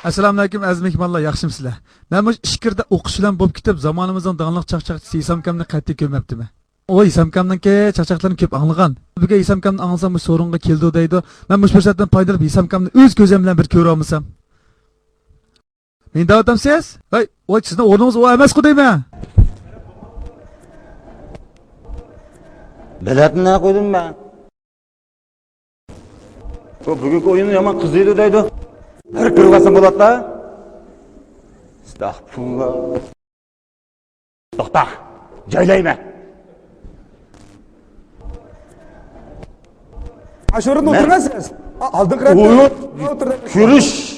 Assalomu alaykum aziz mehmonlar, yaxshimisizlar? Men bu ishkirda o'qish bilan bo'lib ketib, zamonimizning danglik chaqchaqchisi Isamkamni qayta ko'rmabdimi? O Isamkamningki chaqchaqlarni ko'p anglagan. Buga Isamkamni anglasam bu so'ringa keldi deydi. Men bu fursatdan foydalanib Isamkamni o'z ko'zim bilan bir ko'ra olmasam. Men da'vatamsiz? Voy, sizning o'rningiz o emas-ku deyman. Biletini ne koydum ben? O bugünkü oyunu yaman kızıydı deydi. Her kırgasın bulat da. Estağfurullah. Dokta, caylayma. Aşırı oturmazsınız. Aldın kırattı. Uyut, kürüş.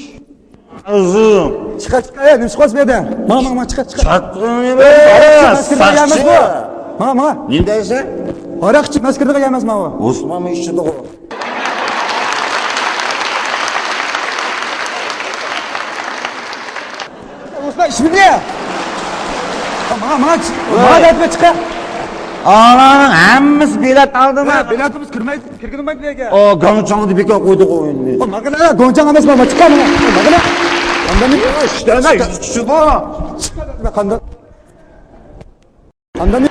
Azım. Çıkar çıkar ya, nüms koz beden. Mama çıkar çıkar. Çakkını be, saççı. Mama. Nindeyse? Arakçı maskırdığa gelmez mama. Osman mı işçi de o? Osman işimi ne? Mama da çıkar. Ağlanın hemimiz bilet aldı mı? Biletimiz kırmayız, kirginin bak diye gel. O gamçanı dibike koyduk oyunu. O makine goncan anası mama çıkar mı? Makine. Kandan mı? İşte ne? Şu bu. Çıkar. Kandan. Kandan mı?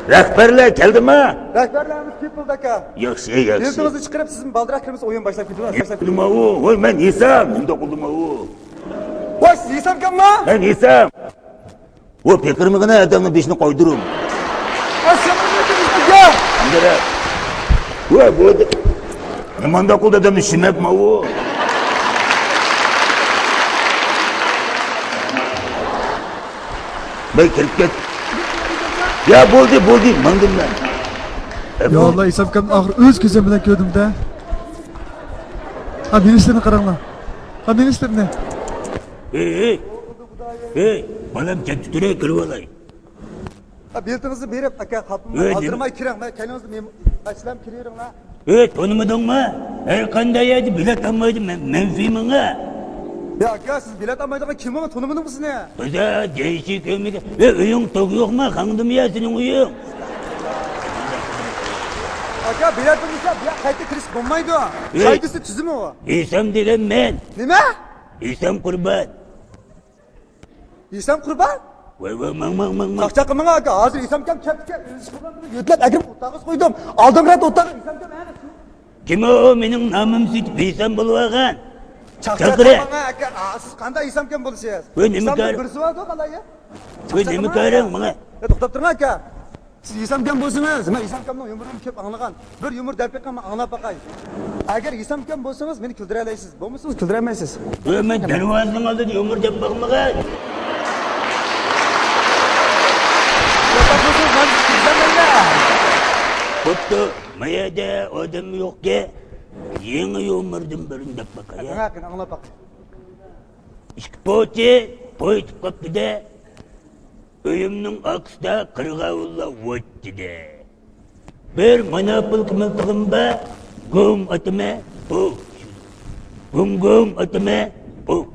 Rehberler geldi mi? Rehberlerimiz People'daki. Yoksa. Biletimizi çıkarıp sizin baldırak kırmızı oyun başlayıp gidiyorlar. Kudum avu. Oy ben yesem. Ben de kudum avu. Oy siz yesem kan mı? Ben yesem. O pekirmigine adamın beşini koydurum. Asya'nın yetimizde ya. Andara. Oy bu da. Nemanda kulda adamın şimek mi avu? Ben kirket. Ya buldu. Mandım ben. Ya Allah, Isamkamni oxir o'z ko'zim bilan ko'rdim-da. Ha, ministerni qaranglar. Ha, ministerni. Hey, balam kendi türe kırvalay. Biletinizi berip aka kapımı aldırmay kiren. Ben kendinizi açılam kiriyorum la. Tanımadın mı? Her kandaydı bilet almaydı menfimine. Ya aka siz bilet almaydı kim ama tanımadın mısın ya? Kıza değişik ömürde. Uyun tok yok mu? Kandım ya senin uyun. Aka biletinizi ya kayıtlı kriz bulmaydı o. Saygısı tüzümü o. İsam degen ben. Ne? İsam kurban. İsam kurban? Vay mang. Çakçak kımına aka. Hazır İsam kem kep. Yütlep akrim otağız koydum. Aldım rat otağı. İsam kem yani. Kim o benim namım süt İsam bulvagan. Çakçak kımına aka. Siz kanda İsam kem buluşuyoruz. Ve ne mi İsam kar- kem birisi vardı o kalay ya. Ve ne mi karın bana? Ya toktap durma aka. Siz İsam kem bulsunuz. Ben İsam kemden yumruğum kep anlagan. Bir yumur derpek ama anlap bakay. Eğer İsam kem bulsanız beni küldüreleysiz. Bu musunuz küldüremezsiniz. Ve ben dervazın aldı diye umur cep bakmagan. Kuttu mayada adam yok ki. Yeni yumurdum birinde bakaya. Bakın anlap bak. İşki poğaça, poğaça kaptı da. Öyümün aksda kırgavılla vöttü da. Bir manapıl kımıltığımda gum atıma poğ. Gum atıma poğ.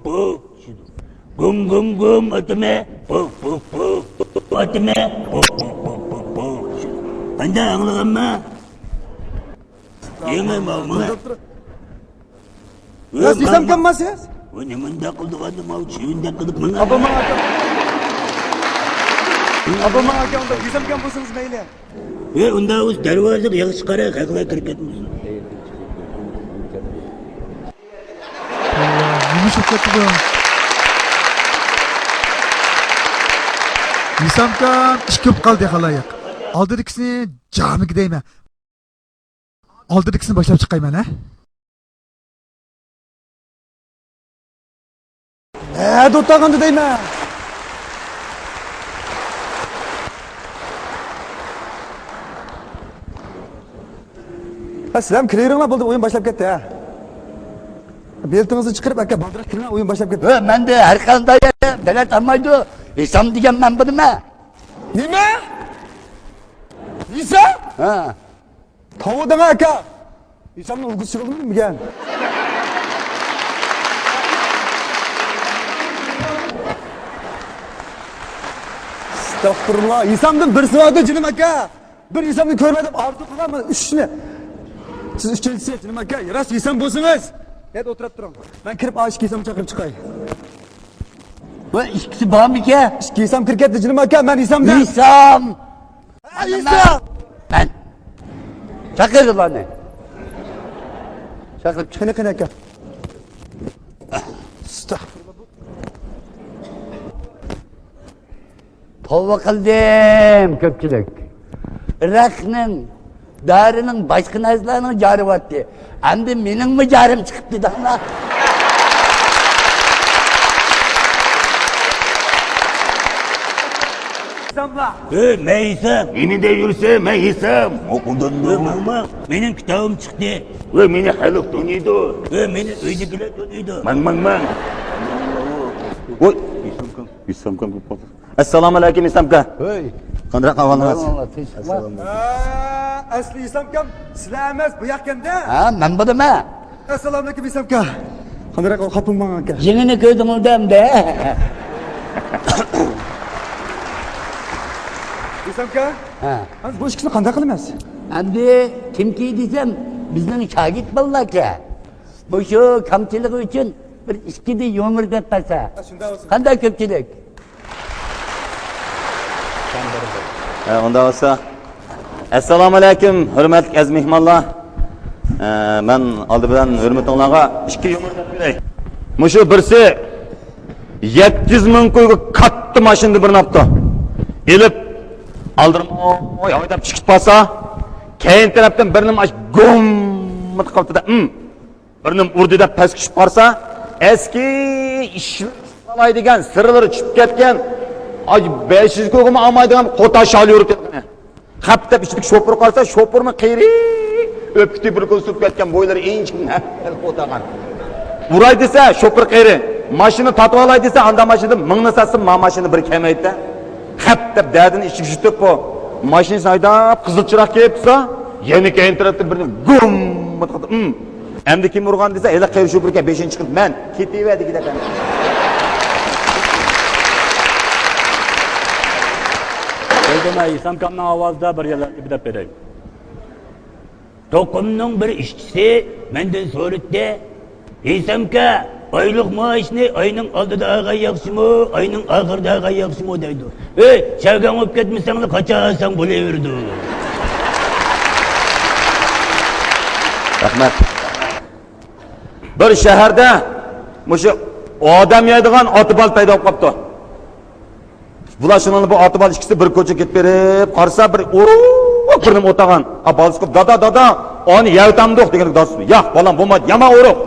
Gum atıma poğ. Atıma poğ. Ben de anladın mı? Yeni mağmına. Nasıl İsam kem masayız? O ne manda kıldık adım av çiğinde kıldık bana. Abama aka. Abama aka onda İsam kem bulsanız meyle. Onda uz dervazı yağış kara kakla kırket misin? Yumuşak ketdi. Isamkam ish ko'p qoldi xaloyiq. Oldidikisini jamiga deyman. Oldidikisini boshlab chiqayman, ha? Do'ttag'anda deyman. Sizlar kireringlar bo'ldi, o'yin boshlab ketdi, ha. Beltingizni chiqarib aka, baldiroq kiringlar, o'yin boshlab ketdi. Ben de her kanda bilet almaydı. İsam diyeceğim ben bunu mu? Nima? İsam? Ha. Tavuğdan aka. İsamning ulgusi chiqdimi bilgan? Estağfurullah. İsamdan birisi vardı canım aka. Bir İsamdan görmedim. Arzu kılamam. Üçünü. Siz üçüncüsü canım aka. Rast İsam bolsunuz. Hadi oturup durun. Ben kirip aşık İsam'ı çakırıp çıkayım. Bu ikisi bana mı ki? İşte İsam kirketti canım aka. Ben İsam'dan. İsam. Ha, İsam. Ben. Çakır ulan ne? Çakır. Kene aka. Estağfurullah. Tavva kıldım köpçülük. Irak'nın, Darı'nın, başka nazlarının carı vardı. Hem de benim mi carım çıktı da lan? İsam'la. Meysem. Yeni de yürüse meysem. Okuldan mı? Mama, benim kitabım çıktı. Ve meni haluk donuydu. Beni öydekiler dönüyordu. Man. Oy. İslam kan kapalı. Esselamu aleyküm İslam kan. Hey. Kandırak havalınız. Asli İsam kam. Sizler emas bu yakında. Ha, ben buldum ha. Assalamu aleyküm İsam kam. Kandırak o kapım bana aka. Yengini gördüm oradayım de. İsam kam. Ha. Bu işkisini kandırak kılmaz. Hem de kim ki desem bizden şagit balla ki. Bu şu kamçılık için bir işkide yumur dep basa. Şunda olsun. Kanday köpçülük. Onda olsa. Esselamu aleyküm hürmetli ez mihmallah. Ben aldı bilen hürmetinlarga iki yumur dep berey. Muşu birisi 700 ming koygu kattı maşinni bir naptı. Elip aldırma oy haydap çıkıp basa. Keyin taraftan birinin aş gom kaptı da birinin urdu da pes kişip barsa eski işler degan sırları çıkıp ketken ay 500 koygu mu almaydigan kotaş alıyor ketken. Kaptap içtik şoför kalsa şoför mü kıyri öpütü bir kol süp ketken boyları inçkin kotagan. Uray dese şoför kıyri maşını tatı alay dese anda maşını mыңны satsın ma maşını bir kemeydi de kaptap derdini içtik jütüp bu maşını saydap kızıl çırak kepsa yeni keyin tarafta birinin gum Emdi kim urgan dese ele kıyri şoför ke 5. çıkıp men ketiverdi gidelim. Öldüm İslam kamının avazda bir yerlerde bir de vereyim. Tokumның bir işçisi menden sorutte İslamka aylık maaşını ayının aldıda ağa yakşımı, ayının ahırda ağa yakşımı deydi. Şevken olup ketmişsen de kaçarsan bulayverdi. Rahmet. Bir şehirde muşu odam yeydigan otibal paydo bo'lib qopti. Bular shuni bu otibal ikkisi bir ko'cha ketib berib, qarsa bir o'rib o'tagan. Balisi ko'p dada oni yevtamdoq degan do'st. Yo'q, bolam bo'lmaydi, yama o'rib.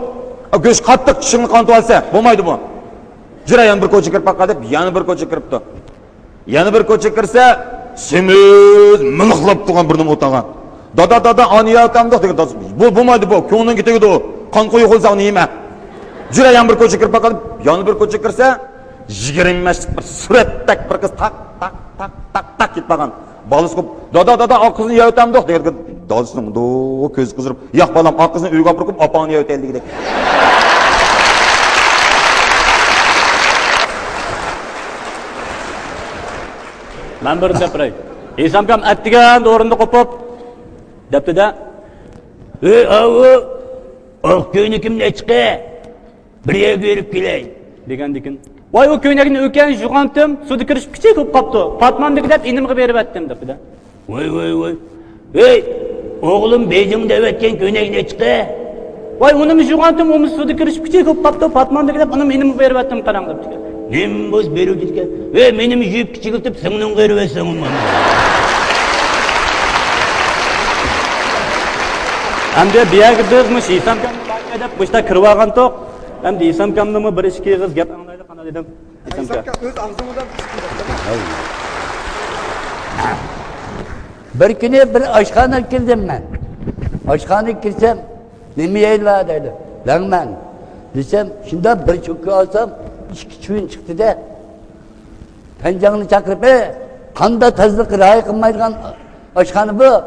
Go'sh qattiq tishingni qonitib olsa, bo'lmaydi bu. Jira yana bir ko'cha kirib baqa deb, yana bir ko'cha kiribdi. Yana bir ko'cha kirsa, semiz milqlab turgan birni o'tagan. Dada oni yevtamdoq degan do'st. Bu bo'lmaydi bu, ko'ngling ketadi u. Qon qo'yib qo'ysa uni yema. Jira yana bir ko'cha kirib baqa deb, yana bir ko'cha kirsa 20 yoshlik bir suratdak bir qiz tak ketmagan. Balisi ko'p. Dada oq qizni yevtamdoq degan dodasini do ko'z qizirib, "Yo'q bolam, oq qizni uyga olib kirib, opangni yevtaylik" degandek. Ben bir deprey. İslam kam attigan o'rinda qo'pib debdi-da. Avu oq ko'ynikimni chiqi. Bir yerga yurib kelay degandikin. Vay o köynekini öken juğantım, suda kirishib kichik bo'lib qopti. Fatmandagi deb inimga berib atdim debdi-da. Voy. Oğlum Beijing'de ötken köynekni chiqi. Vay uni juğantım, uni suda kirishib kichik bo'lib qopti. Fatmandagi deb uni inimga berib atdim qarang debdi. Nem boz beruvdiga. Menim yiyip kichikiltib singning qirib etsan mana. Hamda biyaga bizmish İslam kamni banka deb boshda kirib olgan to'q. Hamda İslam kamnimi bir ikki qiz gap anglaydi qana dedim. İslam kam. Öz ağzımdan Bir günü bir aşkhana girdim ben. Aşkhana girsem nemi yeyla dedi. Lan ben desem şimdi bir çökü alsam iki çüyün çıktı da pencanını çakırıp kanda tazlık rayı kılmaydıgan aşkhana bu.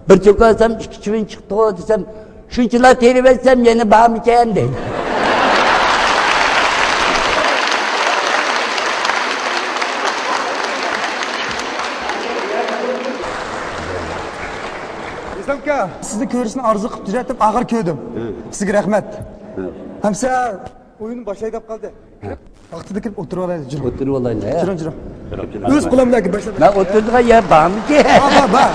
Bir çökü alsam iki çüyün çıktı o desem şunçular terip etsem yeni bağım hikayem değil. İsamka, sizni ko'rishni orzu qilib juratib, og'ir ko'rdim. Sizga rahmat. Hamsa o'yinni boshlaydi deb qoldi. Vaqtida kirib o'tirib olaylik, jurum. O'tirib olaylar. Jurum. O'z qo'limdagi boshlab. Ben oturduğum yer bağımlı ki. Bak.